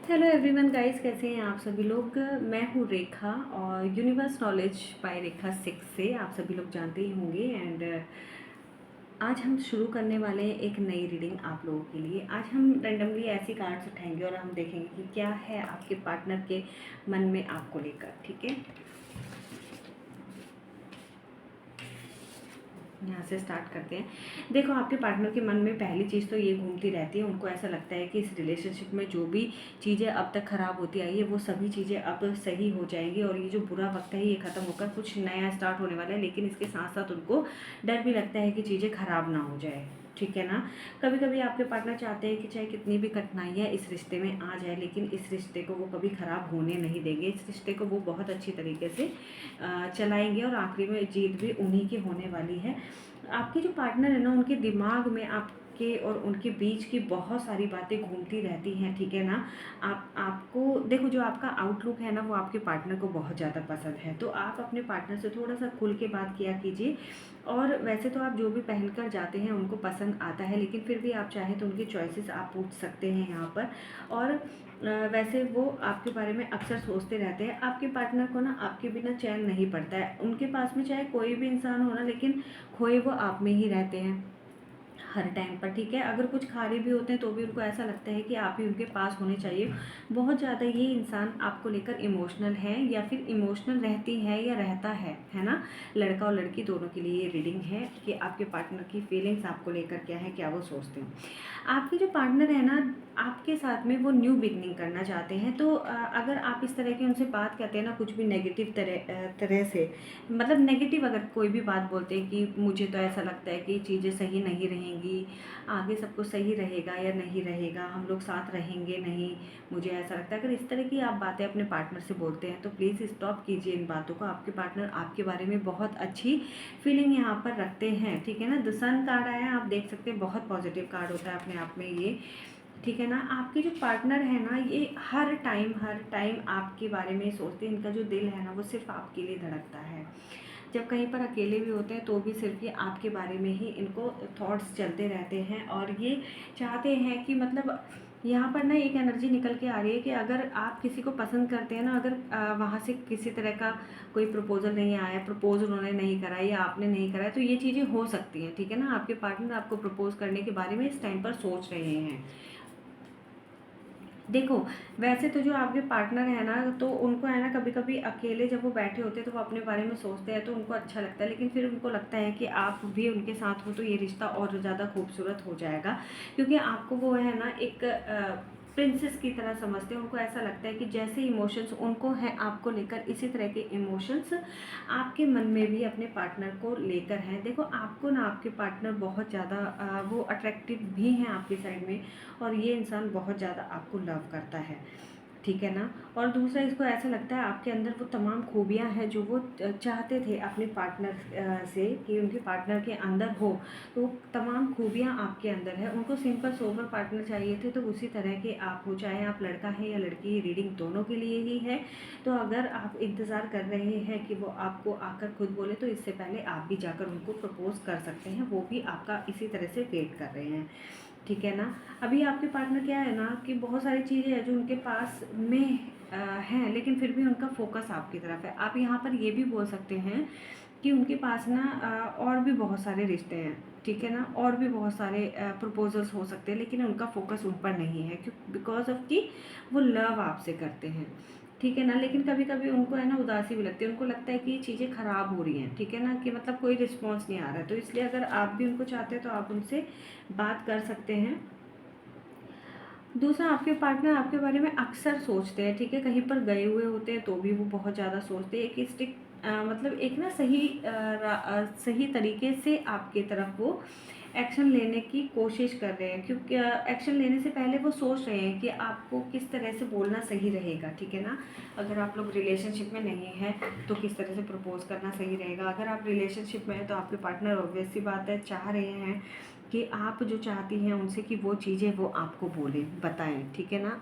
Hello everyone guys, कैसे हैं आप सभी लोग। मैं हूँ रेखा और यूनिवर्स नॉलेज बाय रेखा 6 से आप सभी लोग जानते ही होंगे। एंड आज हम शुरू करने वाले हैं एक नई रीडिंग आप लोगों के लिए। आज हम रैंडमली ऐसी कार्ड्स उठाएंगे और हम देखेंगे कि क्या है आपके पार्टनर के मन में आपको लेकर। ठीक है, यहाँ से स्टार्ट करते हैं। देखो, आपके पार्टनर के मन में पहली चीज़ तो ये घूमती रहती है, उनको ऐसा लगता है कि इस रिलेशनशिप में जो भी चीज़ें अब तक ख़राब होती आई है वो सभी चीज़ें अब सही हो जाएंगी और ये जो बुरा वक्त है ये ख़त्म होकर कुछ नया स्टार्ट होने वाला है। लेकिन इसके साथ साथ उनको डर भी लगता है कि चीज़ें ख़राब ना हो जाए। ठीक है ना। कभी कभी आपके पार्टनर चाहते हैं कि चाहे कितनी भी कठिनाइयाँ इस रिश्ते में आ जाए, लेकिन इस रिश्ते को वो कभी ख़राब होने नहीं देंगे। इस रिश्ते को वो बहुत अच्छी तरीके से चलाएंगे और आखिरी में जीत भी उन्हीं की होने वाली है। आपके जो पार्टनर है ना, उनके दिमाग में आपके और उनके बीच की बहुत सारी बातें घूमती रहती हैं। ठीक है ना। आपको देखो, जो आपका आउटलुक है ना वो आपके पार्टनर को बहुत ज़्यादा पसंद है, तो आप अपने पार्टनर से थोड़ा सा खुल के बात किया कीजिए। और वैसे तो आप जो भी पहन कर जाते हैं उनको पसंद आता है, लेकिन फिर भी आप चाहें तो उनकी चॉइसेस आप पूछ सकते हैं यहाँ पर। और वैसे वो आपके बारे में अक्सर सोचते रहते हैं। आपके पार्टनर को ना आपके बिना चैन नहीं पड़ता है। उनके पास में चाहे कोई भी इंसान हो ना, लेकिन खोए वो आप में ही रहते हैं हर टाइम पर। ठीक है, अगर कुछ खा रहे भी होते हैं तो भी उनको ऐसा लगता है कि आप ही उनके पास होने चाहिए। बहुत ज़्यादा ये इंसान आपको लेकर इमोशनल है या फिर इमोशनल रहती है या रहता है ना। लड़का और लड़की दोनों के लिए ये रीडिंग है कि आपके पार्टनर की फीलिंग्स आपको लेकर क्या है, क्या वो सोचते हैं। आपके जो पार्टनर है ना, आपके साथ में वो न्यू बिगनिंग करना चाहते हैं। तो अगर आप इस तरह की उनसे बात करते हैं ना, कुछ भी नेगेटिव तरह से, मतलब नेगेटिव अगर कोई भी बात बोलते हैं कि मुझे तो ऐसा लगता है कि चीज़ें सही नहीं रहेंगी, आगे सब कुछ सही रहेगा या नहीं रहेगा, हम लोग साथ रहेंगे नहीं, मुझे ऐसा लगता है, अगर इस तरह की आप बातें अपने पार्टनर से बोलते हैं तो प्लीज़ स्टॉप कीजिए इन बातों को। आपके पार्टनर आपके बारे में बहुत अच्छी फीलिंग यहाँ पर रखते हैं। ठीक है ना। द सन कार्ड आया, आप देख सकते हैं, बहुत पॉजिटिव कार्ड होता है अपने आप में ये। ठीक है ना। आपके जो पार्टनर है ना, ये हर टाइम आपके बारे में सोचते हैं। इनका जो दिल है ना वो सिर्फ आपके लिए धड़कता है। जब कहीं पर अकेले भी होते हैं तो भी सिर्फ ये आपके बारे में ही इनको थॉट्स चलते रहते हैं। और ये चाहते हैं कि मतलब यहाँ पर ना एक एनर्जी निकल के आ रही है कि अगर आप किसी को पसंद करते हैं ना, अगर वहाँ से किसी तरह का कोई प्रपोजल नहीं आया, प्रपोज उन्होंने नहीं करा या आपने नहीं करा, तो ये चीज़ें हो सकती हैं। ठीक है ना। आपके पार्टनर आपको प्रपोज करने के बारे में इस टाइम पर सोच रहे हैं। देखो, वैसे तो जो आपके पार्टनर है ना, तो उनको है ना, कभी कभी अकेले जब वो बैठे होते हैं तो वो अपने बारे में सोचते हैं तो उनको अच्छा लगता है, लेकिन फिर उनको लगता है कि आप भी उनके साथ हो तो ये रिश्ता और ज़्यादा खूबसूरत हो जाएगा। क्योंकि आपको वो है ना एक प्रिंसेस की तरह समझते हैं। उनको ऐसा लगता है कि जैसे इमोशंस उनको हैं आपको लेकर, इसी तरह के इमोशंस आपके मन में भी अपने पार्टनर को लेकर हैं। देखो, आपको ना आपके पार्टनर बहुत ज़्यादा वो अट्रैक्टिव भी हैं आपकी साइड में, और ये इंसान बहुत ज़्यादा आपको लव करता है। ठीक है ना। और दूसरा, इसको ऐसा लगता है आपके अंदर वो तमाम खूबियाँ हैं जो वो चाहते थे अपने पार्टनर से कि उनके पार्टनर के अंदर हो। तो वो तमाम खूबियाँ आपके अंदर है। उनको सिंपल सोबर पार्टनर चाहिए थे, तो उसी तरह के आप हो, चाहे आप लड़का है या लड़की, रीडिंग दोनों के लिए ही है। तो अगर आप इंतज़ार कर रहे हैं कि वो आपको आकर खुद बोले, तो इससे पहले आप भी जाकर उनको प्रपोज कर सकते हैं। वो भी आपका इसी तरह से वेट कर रहे हैं। ठीक है ना। अभी आपके पार्टनर क्या है ना कि बहुत सारी चीज़ें हैं जो उनके पास में हैं, लेकिन फिर भी उनका फोकस आपकी तरफ है। आप यहाँ पर ये भी बोल सकते हैं कि उनके पास ना और भी बहुत सारे रिश्ते हैं। ठीक है ना। और भी बहुत सारे प्रपोजल्स हो सकते हैं, लेकिन उनका फोकस उन पर नहीं है, क्यों? बिकॉज ऑफ कि वो लव आपसे करते हैं। ठीक है ना। लेकिन कभी कभी उनको है ना उदासी भी लगती है, उनको लगता है कि ये चीज़ें ख़राब हो रही हैं। ठीक है ना, कि मतलब कोई रिस्पॉन्स नहीं आ रहा है। तो इसलिए अगर आप भी उनको चाहते हैं तो आप उनसे बात कर सकते हैं। दूसरा, आपके पार्टनर आपके बारे में अक्सर सोचते हैं। ठीक है, कहीं पर गए हुए होते हैं तो भी वो बहुत ज़्यादा सोचते हैं। एक स्टिक मतलब एक ना सही तरीके से आपके तरफ वो एक्शन लेने की कोशिश कर रहे हैं, क्योंकि एक्शन लेने से पहले वो सोच रहे हैं कि आपको किस तरह से बोलना सही रहेगा। ठीक है ना। अगर आप लोग रिलेशनशिप में नहीं हैं तो किस तरह से प्रपोज करना सही रहेगा। अगर आप रिलेशनशिप में हैं तो आपके पार्टनर ऑब्वियस सी बात है चाह रहे हैं कि आप जो चाहती हैं उनसे कि वो चीज़ें वो आपको बोलें, बताएं। ठीक है ना।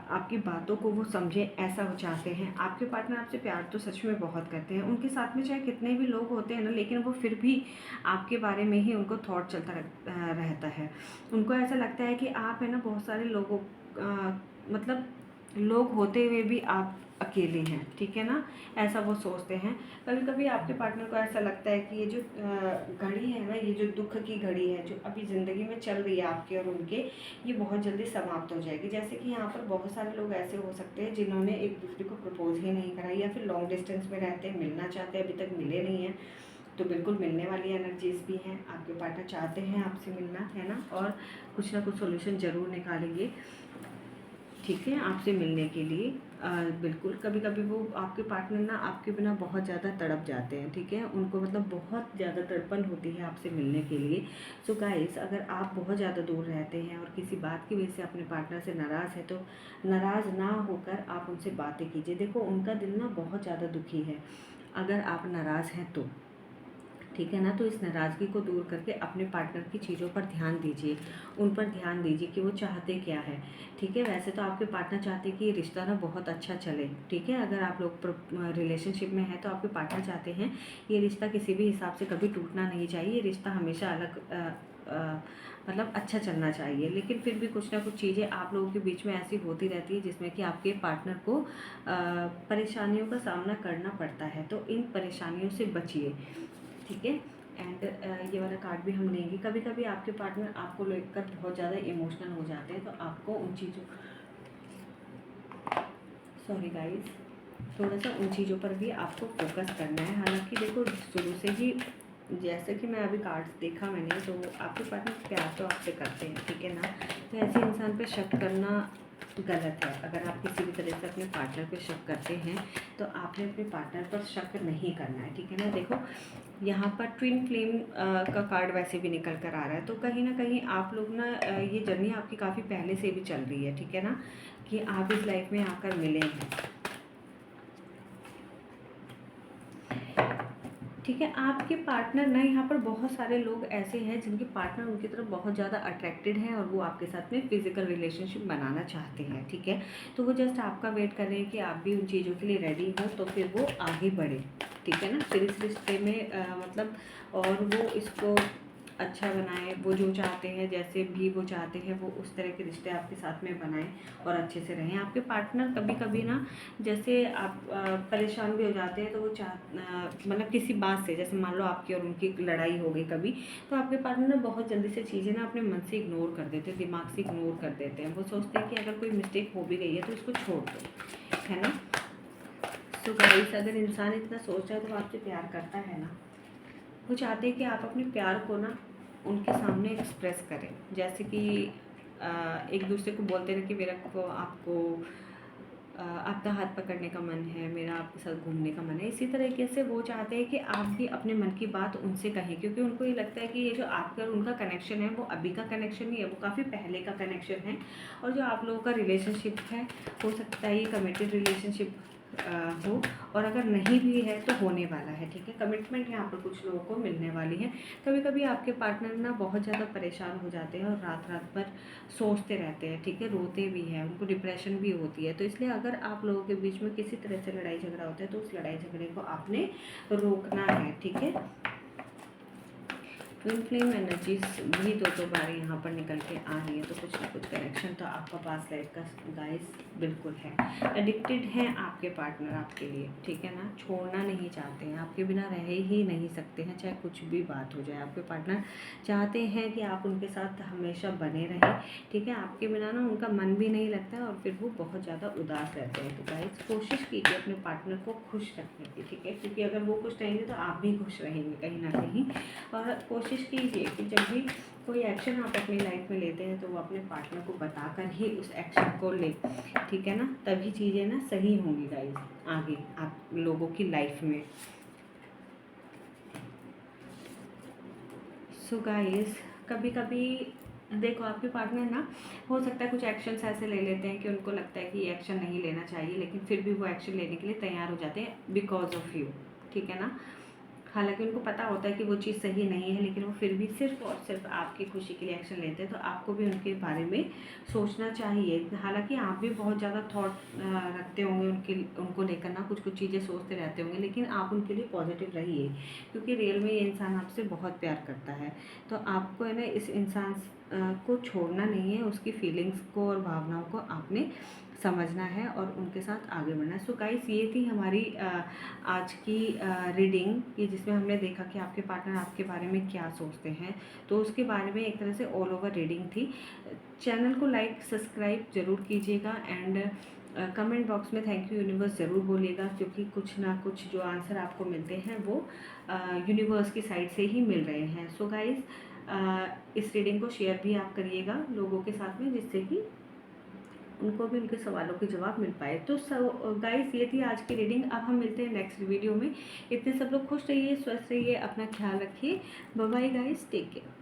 आपकी बातों को वो समझें, ऐसा वो चाहते हैं। आपके पार्टनर आपसे प्यार तो सच में बहुत करते हैं। उनके साथ में चाहे कितने भी लोग होते हैं ना, लेकिन वो फिर भी आपके बारे में ही उनको थॉट चलता रहता है। उनको ऐसा लगता है कि आप है ना बहुत सारे लोगों मतलब लोग होते हुए भी आप अकेले हैं, ठीक है ना, ऐसा वो सोचते हैं। कभी कभी आपके पार्टनर को ऐसा लगता है कि ये जो घड़ी है ना, ये जो दुख की घड़ी है जो अभी ज़िंदगी में चल रही है आपके और उनके, ये बहुत जल्दी समाप्त हो जाएगी। जैसे कि यहाँ पर बहुत सारे लोग ऐसे हो सकते हैं जिन्होंने एक दूसरे को प्रपोज ही नहीं करा, या फिर लॉन्ग डिस्टेंस में रहते हैं, मिलना चाहते हैं, अभी तक मिले नहीं हैं, तो बिल्कुल मिलने वाली एनर्जीज भी हैं। आपके पार्टनर चाहते हैं आपसे मिलना, है ना, और कुछ ना कुछ सोल्यूशन ज़रूर निकालेंगे, ठीक है, आपसे मिलने के लिए। बिल्कुल कभी कभी वो आपके पार्टनर ना आपके बिना बहुत ज़्यादा तड़प जाते हैं, ठीक है, उनको मतलब बहुत ज़्यादा तड़पन होती है आपसे मिलने के लिए। सो गाइस, अगर आप बहुत ज़्यादा दूर रहते हैं और किसी बात की वजह से अपने पार्टनर से नाराज़ है, तो नाराज़ ना होकर आप उनसे बातें कीजिए। देखो उनका दिल ना बहुत ज़्यादा दुखी है अगर आप नाराज़ हैं तो, ठीक है ना। तो इस नाराज़गी को दूर करके अपने पार्टनर की चीज़ों पर ध्यान दीजिए, उन पर ध्यान दीजिए कि वो चाहते क्या है, ठीक है। वैसे तो आपके पार्टनर चाहते हैं कि ये रिश्ता ना बहुत अच्छा चले, ठीक है। अगर आप लोग रिलेशनशिप में हैं तो आपके पार्टनर चाहते हैं ये रिश्ता किसी भी हिसाब से कभी टूटना नहीं चाहिए, ये रिश्ता हमेशा मतलब अच्छा चलना चाहिए। लेकिन फिर भी कुछ ना कुछ चीज़ें आप लोगों के बीच में ऐसी होती रहती है जिसमें कि आपके पार्टनर को परेशानियों का सामना करना पड़ता है, तो इन परेशानियों से बचिए, ठीक है। एंड ये वाला कार्ड भी हम लेंगे। कभी कभी आपके पार्टनर आपको लेकर बहुत ज़्यादा इमोशनल हो जाते हैं, तो आपको उन चीज़ों, सॉरी गाइस, थोड़ा सा उन चीज़ों पर भी आपको फोकस करना है। हालांकि देखो शुरू से ही जैसे कि मैं अभी कार्ड्स देखा मैंने, तो आपके पार्टनर प्यार तो आपसे करते हैं, ठीक है ना। तो ऐसे इंसान पे शक करना गलत है। अगर आप किसी भी तरह से अपने पार्टनर पे शक करते हैं तो आपने अपने पार्टनर पर शक नहीं करना है, ठीक है ना। देखो यहाँ पर ट्विन फ्लेम का कार्ड वैसे भी निकल कर आ रहा है, तो कहीं ना कहीं आप लोग ना ये जर्नी आपकी काफ़ी पहले से भी चल रही है, ठीक है ना, कि आप इस लाइफ में आकर मिले हैं, ठीक है। आपके पार्टनर ना, यहाँ पर बहुत सारे लोग ऐसे हैं जिनके पार्टनर उनकी तरफ बहुत ज़्यादा अट्रैक्टेड हैं और वो आपके साथ में फिजिकल रिलेशनशिप बनाना चाहते हैं, ठीक है। तो वो जस्ट आपका वेट कर रहे हैं कि आप भी उन चीज़ों के लिए रेडी हो, तो फिर वो आगे बढ़े, ठीक है ना। फिर इस रिश्ते में मतलब और वो इसको अच्छा बनाएं, वो जो चाहते हैं, जैसे भी वो चाहते हैं, वो उस तरह के रिश्ते आपके साथ में बनाएं और अच्छे से रहें। आपके पार्टनर कभी कभी ना, जैसे आप परेशान भी हो जाते हैं, तो वो मतलब किसी बात से, जैसे मान लो आपकी और उनकी लड़ाई हो गई कभी, तो आपके पार्टनर ना बहुत जल्दी से चीज़ें ना अपने मन से इग्नोर कर देते हैं, दिमाग से इग्नोर कर देते हैं। वो सोचते हैं कि अगर कोई मिस्टेक हो भी गई है तो उसको छोड़ दो, है ना। तो गाइस, अगर इंसान इतना सोच रहा है तो वो आपसे प्यार करता है ना। वो चाहते हैं कि आप अपने प्यार को ना उनके सामने एक्सप्रेस करें, जैसे कि एक दूसरे को बोलते रहे कि मेरा को आपको आपका हाथ पकड़ने का मन है, मेरा आपके साथ घूमने का मन है। इसी तरीके से वो चाहते हैं कि आप भी अपने मन की बात उनसे कहें, क्योंकि उनको ये लगता है कि ये जो आपका और उनका कनेक्शन है वो अभी का कनेक्शन नहीं है, वो काफ़ी पहले का कनेक्शन है। और जो आप लोगों का रिलेशनशिप है, हो सकता है ये कमिटेड रिलेशनशिप हो, और अगर नहीं भी है तो होने वाला है, ठीक है। कमिटमेंट यहाँ पर कुछ लोगों को मिलने वाली है। कभी कभी आपके पार्टनर ना बहुत ज़्यादा परेशान हो जाते हैं और रात रात भर सोचते रहते हैं, ठीक है, रोते भी हैं, उनको डिप्रेशन भी होती है। तो इसलिए अगर आप लोगों के बीच में किसी तरह से लड़ाई झगड़ा होता है तो उस लड़ाई झगड़े को आपने रोकना है, ठीक है। ट्विन फ्लेम एनर्जीज भी दो बार यहाँ पर निकल के आ रही है, तो कुछ ना कुछ कनेक्शन तो आपका पास लाइफ का गाइस बिल्कुल है। एडिक्टेड हैं आपके पार्टनर आपके लिए, ठीक है ना, छोड़ना नहीं चाहते हैं, आपके बिना रह ही नहीं सकते हैं, चाहे कुछ भी बात हो जाए। आपके पार्टनर चाहते हैं कि आप उनके साथ हमेशा बने रहें, ठीक है। आपके बिना ना उनका मन भी नहीं लगता है और फिर वो बहुत ज़्यादा उदास रहते हैं। तो गाइस, कोशिश कीजिए अपने पार्टनर को खुश रखने की, ठीक है, क्योंकि अगर वो खुश रहेंगे तो आप भी खुश रहेंगे कहीं ना कहीं। और कोशिश कीजिए कि जब भी कोई एक्शन आप अपनी लाइफ में लेते हैं तो वो अपने पार्टनर को बताकर ही उस एक्शन को ले, ठीक है ना, तभी चीज़ें ना सही होंगी गाइस आगे आप लोगों की लाइफ में। सो गाइस, कभी कभी देखो आपके पार्टनर ना, हो सकता है कुछ एक्शंस ऐसे ले लेते हैं कि उनको लगता है कि ये एक्शन नहीं लेना चाहिए, लेकिन फिर भी वो एक्शन लेने के लिए तैयार हो जाते हैं बिकॉज ऑफ यू, ठीक है ना। हालाँकि उनको पता होता है कि वो चीज़ सही नहीं है, लेकिन वो फिर भी सिर्फ़ और सिर्फ़ आपकी खुशी के लिए एक्शन लेते हैं। तो आपको भी उनके बारे में सोचना चाहिए। हालाँकि आप भी बहुत ज़्यादा थॉट रखते होंगे उनको लेकर ना, कुछ-कुछ चीज़ें सोचते रहते होंगे, लेकिन आप उनके लिए पॉज़िटिव रहिए, क्योंकि रियल में ये इंसान आपसे बहुत प्यार करता है। तो आपको है ना इस इंसान को छोड़ना नहीं है, उसकी फीलिंग्स को और भावनाओं को आपने समझना है और उनके साथ आगे बढ़ना है। सो गाइस, ये थी हमारी आज की रीडिंग, ये जिसमें हमने देखा कि आपके पार्टनर आपके बारे में क्या सोचते हैं। तो उसके बारे में एक तरह से ऑल ओवर रीडिंग थी। चैनल को लाइक सब्सक्राइब ज़रूर कीजिएगा एंड कमेंट बॉक्स में थैंक यू यूनिवर्स ज़रूर बोलिएगा, क्योंकि कुछ ना कुछ जो आंसर आपको मिलते हैं वो यूनिवर्स की साइड से ही मिल रहे हैं। सो गाइस, इस रीडिंग को शेयर भी आप करिएगा लोगों के साथ में, जिससे कि उनको भी उनके सवालों के जवाब मिल पाए। तो गाइस, ये थी आज की रीडिंग। अब हम मिलते हैं नेक्स्ट वीडियो में। इतने सब लोग खुश रहिए, स्वस्थ रहिए, अपना ख्याल रखिए। Bye bye guys, take care.